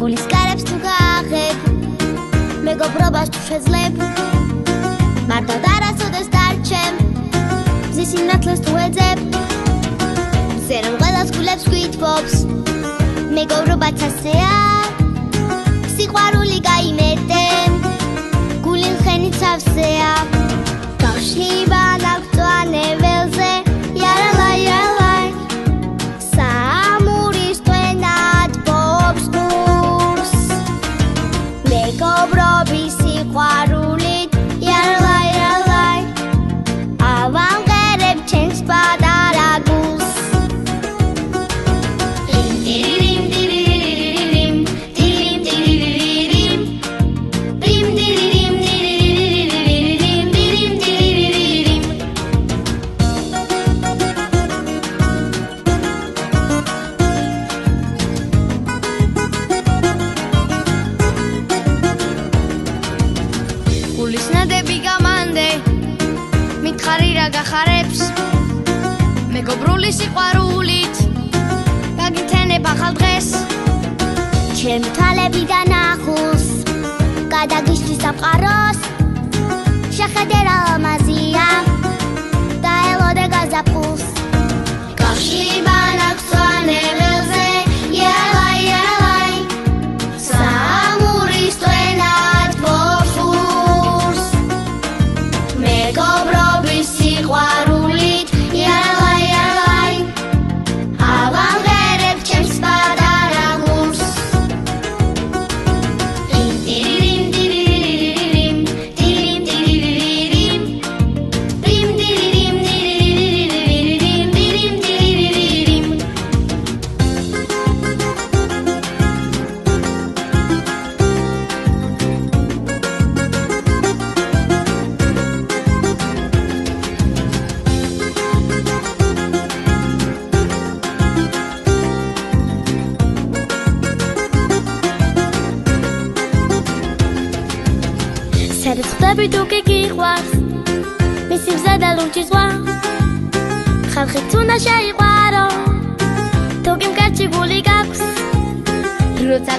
გულის კარებს თუ გააღებ მეგობრობას თუ შეძლებ მარტოდ არასოდეს დარჩემ მზის სინათლეს თუ ეძებ ზერომ ყველას გულებს გვითბობს მეგობრობაც ასეა სიყვარული გაიმეტემ გული ხენი ცავსეა გავშლიბა ნაკწვანე ველზე იარალაი იარალაი საამურის ტვენად ბობს გულს მეგობრობის სიყვარულით იარალაი იარალაი ავამღერებ ჩემს პატარა გულს გახარებს მეგობრული სიყვარულით გაგითენებ ახალ დღეს ჩემი თვალებიდან ახულს გადაგიშლის სამყაროს შეხედე რა ლამაზია და ელოდე გაზაფხულს გავშლიბა ნაკწვანე ველზე იარალაი იარალაი საამურის ტვენად ბობს გულს მეგობრობის სიყვარულით იარალაი იარალაი ავამღერებ ჩემს პატარა გულს ტირიმ ტირირირირიმ ტირიმ ტირირირირიმ ტირიმ ტირირირირიმ ტირიმ ტირირირირიმ სადაც ხდები თუ კი გიყვარს მისი მზა და ლურჯი ზღვა ხალხით უნდა შეიყვარო თუ კი მკაცი გული გაქვს როცა